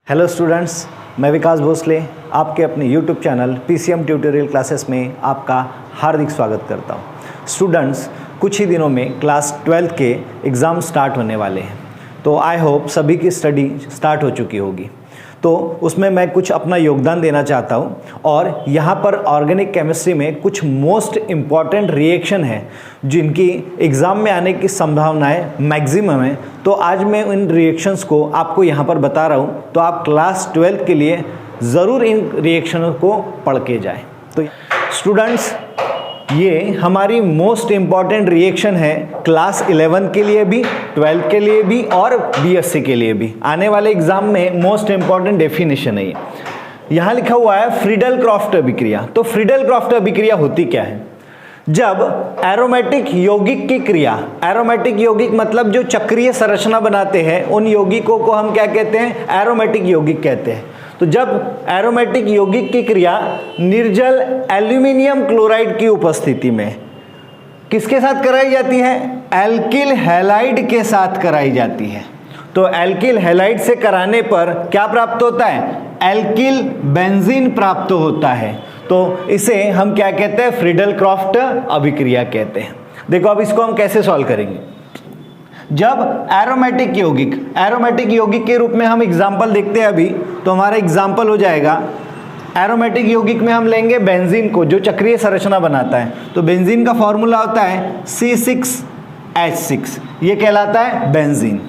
Hello students, मैं विकास भोसले आपके अपने YouTube channel PCM tutorial classes में आपका हार्दिक स्वागत करता हूं। स्टूडेंट्स, कुछ ही दिनों में क्लास 12th के एग्ज़ाम स्टार्ट होने वाले हैं, तो आई होप सभी की स्टडी स्टार्ट हो चुकी होगी। तो उसमें मैं कुछ अपना योगदान देना चाहता हूं और यहाँ पर ऑर्गेनिक केमिस्ट्री में कुछ मोस्ट इम्पॉर्टेंट रिएक्शन है जिनकी एग्ज़ाम में आने की संभावनाएं मैक्सिमम है। तो आज मैं इन रिएक्शंस को आपको यहाँ पर बता रहा हूँ, तो आप क्लास 12th के लिए ज़रूर इन रिएक्शनों को पढ़ के जाएँ। तो स्टूडेंट्स, ये हमारी मोस्ट इम्पॉर्टेंट रिएक्शन है क्लास 11 के लिए भी, 12 के लिए भी और बीएससी के लिए भी। आने वाले एग्जाम में मोस्ट इम्पॉर्टेंट डेफिनेशन है ये। यहाँ लिखा हुआ है फ्रीडल क्रॉफ्ट अभिक्रिया। तो फ्रीडल क्रॉफ्ट अभिक्रिया होती क्या है? जब एरोमेटिक यौगिक की क्रिया, एरोमेटिक यौगिक मतलब जो चक्रीय संरचना बनाते हैं, उन यौगिकों को हम क्या कहते हैं? एरोमेटिक यौगिक कहते हैं। तो जब एरोमेटिक यौगिक की क्रिया निर्जल एल्यूमिनियम क्लोराइड की उपस्थिति में किसके साथ कराई जाती है? एल्किल हैलाइड के साथ कराई जाती है। तो एल्किल हैलाइड से कराने पर क्या प्राप्त होता है? एल्किल बेंजीन प्राप्त होता है। तो इसे हम क्या कहते हैं? फ्रीडल क्रॉफ्ट अभिक्रिया कहते हैं। देखो अब इसको हम कैसे सॉल्व करेंगे। जब एरोमेटिक यौगिक के रूप में हम एग्जाम्पल देखते हैं अभी, तो हमारा एग्जाम्पल हो जाएगा एरोमेटिक यौगिक में हम लेंगे बेंजीन को, जो चक्रीय संरचना बनाता है। तो बेंजीन का फॉर्मूला होता है C6H6, ये कहलाता है बेंजीन।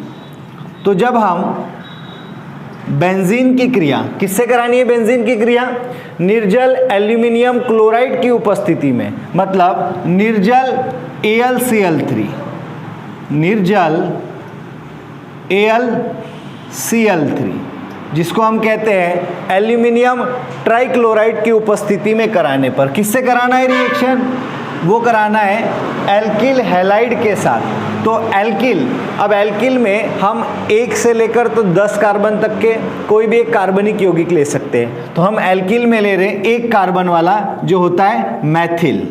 तो जब हम बेंजीन की क्रिया किससे करानी है? बेंजीन की क्रिया निर्जल एल्यूमिनियम क्लोराइड की उपस्थिति में, मतलब निर्जल AlCl3, निर्जल AlCl3, जिसको हम कहते हैं एल्यूमिनियम ट्राइक्लोराइड की उपस्थिति में कराने पर। किससे कराना है रिएक्शन? वो कराना है एल्किल हैलाइड के साथ। तो एल्किल, अब एल्किल में हम 1 से लेकर तो 10 कार्बन तक के कोई भी एक कार्बनिक यौगिक ले सकते हैं। तो हम एल्किल में ले रहे हैं 1 कार्बन वाला जो होता है मैथिल।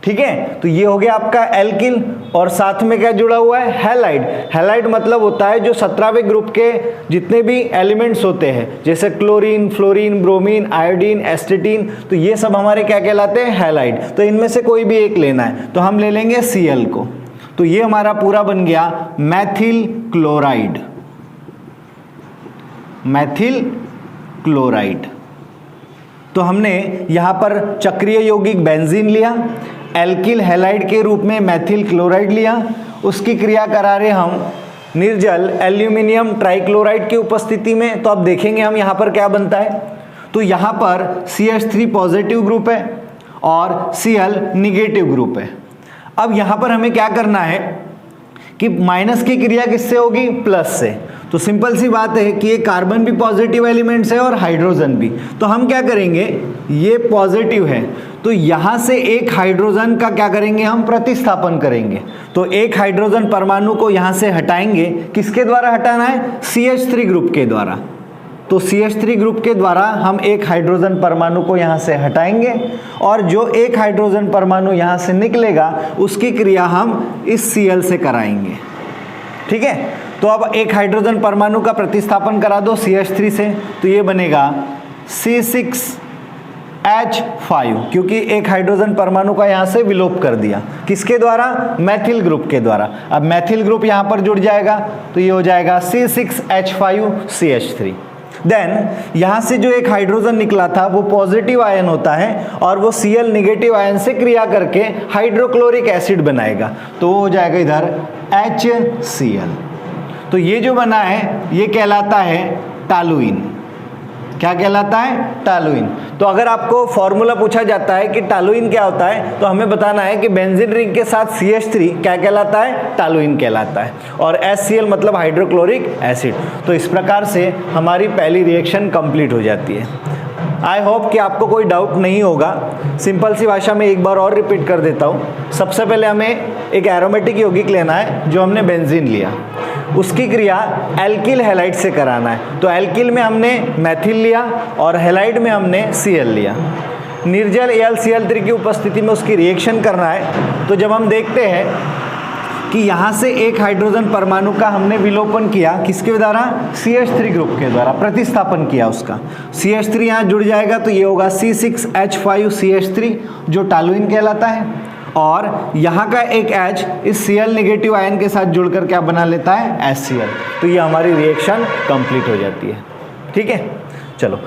ठीक है, तो ये हो गया आपका एल्किल, और साथ में क्या जुड़ा हुआ है? हैलाइड। हैलाइड मतलब होता है जो 17वें ग्रुप के जितने भी एलिमेंट्स होते हैं, जैसे क्लोरीन, फ्लोरीन, ब्रोमीन, आयोडीन, एस्टेटीन, तो ये सब हमारे क्या कहलाते हैं? हैलाइड। तो इनमें से कोई भी एक लेना है, तो हम ले लेंगे Cl को। तो ये हमारा पूरा बन गया मैथिल क्लोराइड, मैथिल क्लोराइड। तो हमने यहाँ पर चक्रीय यौगिक बेंजीन लिया, एल्किल हैलाइड के रूप में मैथिल क्लोराइड लिया, उसकी क्रिया करा रहे हम निर्जल एल्यूमिनियम ट्राइक्लोराइड की उपस्थिति में। तो अब देखेंगे हम यहाँ पर क्या बनता है। तो यहाँ पर CH3 पॉजिटिव ग्रुप है और Cl निगेटिव ग्रुप है। अब यहाँ पर हमें क्या करना है कि माइनस की क्रिया किससे होगी? प्लस से। तो सिंपल सी बात है कि ये कार्बन भी पॉजिटिव एलिमेंट्स है और हाइड्रोजन भी। तो हम क्या करेंगे, ये पॉजिटिव है तो यहाँ से एक हाइड्रोजन का क्या करेंगे? हम प्रतिस्थापन करेंगे। तो एक हाइड्रोजन परमाणु को यहाँ से हटाएंगे। किसके द्वारा हटाना है? CH3 ग्रुप के द्वारा। तो CH3 ग्रुप के द्वारा हम एक हाइड्रोजन परमाणु को यहाँ से हटाएंगे, और जो एक हाइड्रोजन परमाणु यहाँ से निकलेगा उसकी क्रिया हम इस Cl से कराएंगे। ठीक है, तो अब एक हाइड्रोजन परमाणु का प्रतिस्थापन करा दो CH3 से, तो ये बनेगा C6H5, क्योंकि एक हाइड्रोजन परमाणु का यहाँ से विलोप कर दिया। किसके द्वारा? मैथिल ग्रुप के द्वारा। अब मैथिल ग्रुप यहाँ पर जुड़ जाएगा, तो ये हो जाएगा C6H5CH3। देन यहाँ से जो एक हाइड्रोजन निकला था वो पॉजिटिव आयन होता है, और वो Cl निगेटिव आयन से क्रिया करके हाइड्रोक्लोरिक एसिड बनाएगा। तो वो हो जाएगा इधर HCl। तो ये जो बना है ये कहलाता है टालुइन। क्या कहलाता है? टालुइन। तो अगर आपको फॉर्मूला पूछा जाता है कि टालुइन क्या होता है, तो हमें बताना है कि बेंजीन रिंग के साथ CH3 क्या कहलाता है? टालुइन कहलाता है, और HCl मतलब हाइड्रोक्लोरिक एसिड। तो इस प्रकार से हमारी पहली रिएक्शन कंप्लीट हो जाती है। आई होप कि आपको कोई डाउट नहीं होगा। सिंपल सी भाषा में एक बार और रिपीट कर देता हूँ। सबसे पहले हमें एक एरोमेटिक यौगिक लेना है, जो हमने बेंजीन लिया, उसकी क्रिया एल्किल हैलाइड से कराना है। तो एल्किल में हमने मैथिल लिया और हैलाइड में हमने Cl लिया। निर्जल AlCl3 की उपस्थिति में उसकी रिएक्शन करना है। तो जब हम देखते हैं कि यहाँ से एक हाइड्रोजन परमाणु का हमने विलोपन किया, किसके द्वारा? CH3 ग्रुप के द्वारा प्रतिस्थापन किया उसका। CH3 यहाँ जुड़ जाएगा तो ये होगा C6H5CH3 जो टॉलुइन कहलाता है, और यहाँ का एक H इस Cl नेगेटिव आयन के साथ जुड़कर क्या बना लेता है? HCl। तो ये हमारी रिएक्शन कंप्लीट हो जाती है। ठीक है, चलो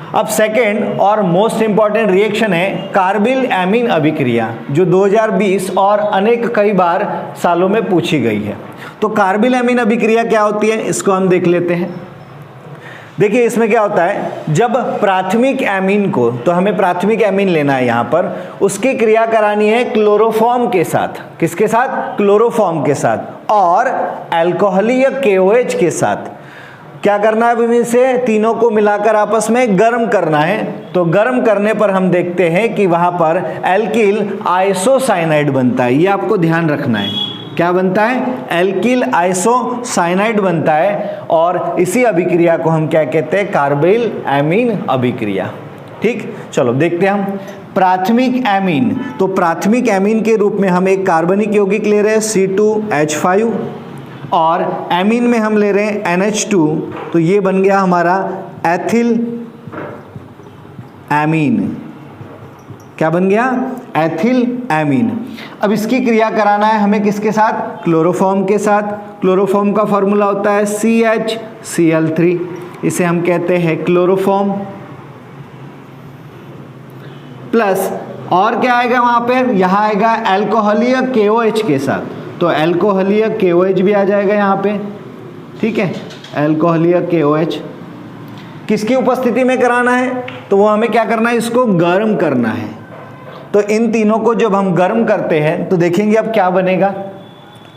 अब सेकेंड और मोस्ट इंपॉर्टेंट रिएक्शन है कार्बिल एमीन अभिक्रिया, जो 2020 और अनेक कई बार सालों में पूछी गई है। तो कार्बिल एमीन अभिक्रिया क्या होती है, इसको हम देख लेते हैं। देखिए इसमें क्या होता है, जब प्राथमिक एमीन को, तो हमें प्राथमिक एमीन लेना है यहाँ पर, उसकी क्रिया करानी है क्लोरोफॉर्म के साथ। किसके साथ? क्लोरोफॉर्म के साथ, और अल्कोहलीय KOH के साथ। क्या करना है? इनमें से तीनों को मिलाकर आपस में गर्म करना है। तो गर्म करने पर हम देखते हैं कि वहां पर एल्किल आइसोसाइनाइड बनता है। ये आपको ध्यान रखना है, क्या बनता है? एल्किल आइसोसाइनाइड बनता है, और इसी अभिक्रिया को हम क्या कहते हैं? कार्बिल एमीन अभिक्रिया। ठीक, चलो देखते हैं हम प्राथमिक एमीन। तो प्राथमिक एमीन के रूप में हम एक कार्बनिक यौगिक ले रहे हैं C2H5, और एमीन में हम ले रहे हैं NH2, तो ये बन गया हमारा एथिल एमीन। क्या बन गया? Ethyl amine. अब इसकी क्रिया कराना है हमें किसके साथ? क्लोरोफॉर्म के साथ। क्लोरोफॉर्म का फॉर्मूला होता है CHCl3, इसे हम कहते हैं क्लोरोफॉर्म, प्लस और क्या आएगा वहां पर? यहाँ आएगा अल्कोहलीय KOH के साथ, तो अल्कोहलीय KOH भी आ जाएगा यहाँ पे। ठीक है, अल्कोहलीय KOH किसकी उपस्थिति में कराना है? तो वो हमें क्या करना है? इसको गर्म करना है। तो इन तीनों को जब हम गर्म करते हैं तो देखेंगे अब क्या बनेगा।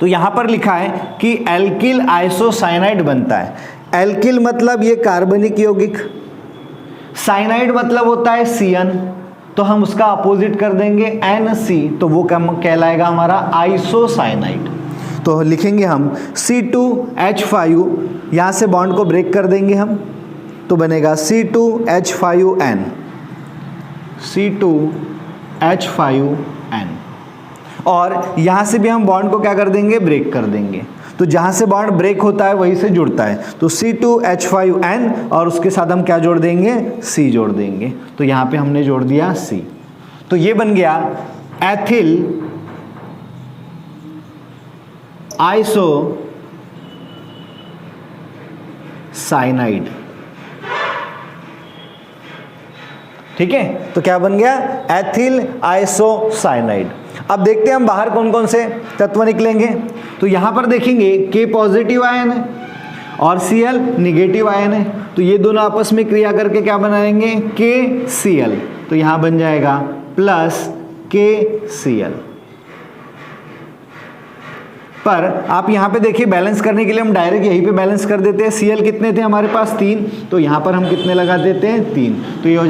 तो यहाँ पर लिखा है कि एल्किल आइसोसाइनाइड बनता है। एल्किल मतलब ये कार्बनिक यौगिक, साइनाइड मतलब होता है CN, तो हम उसका अपोजिट कर देंगे NC, तो वो कहलाएगा हमारा आइसोसाइनाइड। तो लिखेंगे हम C2H5, यहाँ से बॉन्ड को ब्रेक कर देंगे हम, तो बनेगा C2H5N, C2H5N, और यहाँ से भी हम बॉन्ड को क्या कर देंगे? ब्रेक कर देंगे। तो जहाँ से बॉन्ड ब्रेक होता है वहीं से जुड़ता है, तो C2H5N, और उसके साथ हम क्या जोड़ देंगे? C जोड़ देंगे। तो यहाँ पे हमने जोड़ दिया C। तो ये बन गया एथिल आइसोसाइनाइड। ठीक है, तो क्या बन गया? Ethyl isocyanide. अब देखते हैं हम बाहर कौन कौन से तत्व निकलेंगे। तो यहां पर देखेंगे K पॉजिटिव आयन है और Cl निगेटिव आयन है, तो ये दोनों आपस में क्रिया करके क्या बनाएंगे? KCl। तो यहां बन जाएगा प्लस KCl। पर आप यहाँ पे देखिए, बैलेंस करने के लिए हम डायरेक्ट यहीं पे बैलेंस कर देते हैं। Cl कितने थे हमारे पास? 3, तो यहाँ पर हम कितने लगा देते हैं? 3, तो ये हो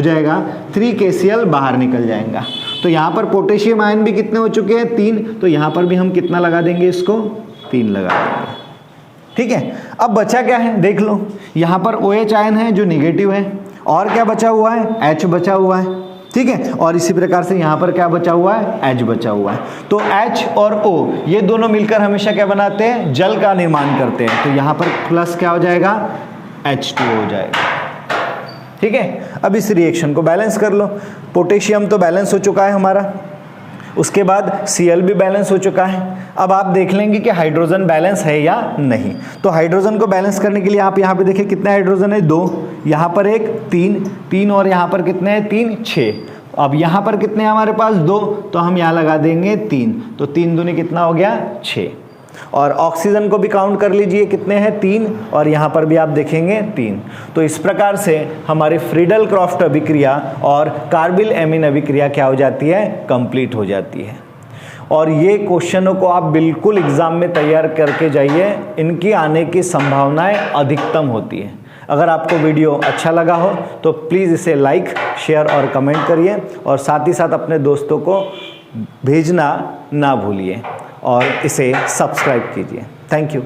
जाएगा 3 KCl बाहर निकल जाएगा। तो यहाँ पर पोटेशियम आयन भी कितने हो चुके हैं? 3, तो यहाँ पर भी हम कितना लगा देंगे? इसको 3 लगा देंगे। ठीक है, अब बचा क्या है देख लो। यहाँ पर OH आयन है जो निगेटिव है, और क्या बचा हुआ है? H बचा हुआ है। ठीक है, और इसी प्रकार से यहाँ पर क्या बचा हुआ है? H बचा हुआ है। तो H और O ये दोनों मिलकर हमेशा क्या बनाते हैं? जल का निर्माण करते हैं। तो यहाँ पर प्लस क्या हो जाएगा? H2 हो जाएगा। ठीक है, अब इस रिएक्शन को बैलेंस कर लो। पोटेशियम तो बैलेंस हो चुका है हमारा, उसके बाद Cl भी बैलेंस हो चुका है। अब आप देख लेंगे कि हाइड्रोजन बैलेंस है या नहीं। तो हाइड्रोजन को बैलेंस करने के लिए आप यहाँ पे देखिए कितने हाइड्रोजन है? 2, यहाँ पर एक 3, और यहाँ पर कितने हैं? 3, 6। अब यहाँ पर कितने हैं हमारे पास? 2, तो हम यहाँ लगा देंगे 3, तो 3 दूनी कितना हो गया? 6। और ऑक्सीजन को भी काउंट कर लीजिए, कितने हैं? 3, और यहाँ पर भी आप देखेंगे 3। तो इस प्रकार से हमारी फ्रीडल क्रॉफ्ट अभिक्रिया और कार्बिल एमीन अभिक्रिया क्या हो जाती है? कंप्लीट हो जाती है। और ये क्वेश्चनों को आप बिल्कुल एग्जाम में तैयार करके जाइए, इनकी आने की संभावनाएं अधिकतम होती है। अगर आपको वीडियो अच्छा लगा हो तो प्लीज़ इसे लाइक, शेयर और कमेंट करिए, और साथ ही साथ अपने दोस्तों को भेजना ना भूलिए, और इसे सब्सक्राइब कीजिए। Thank you.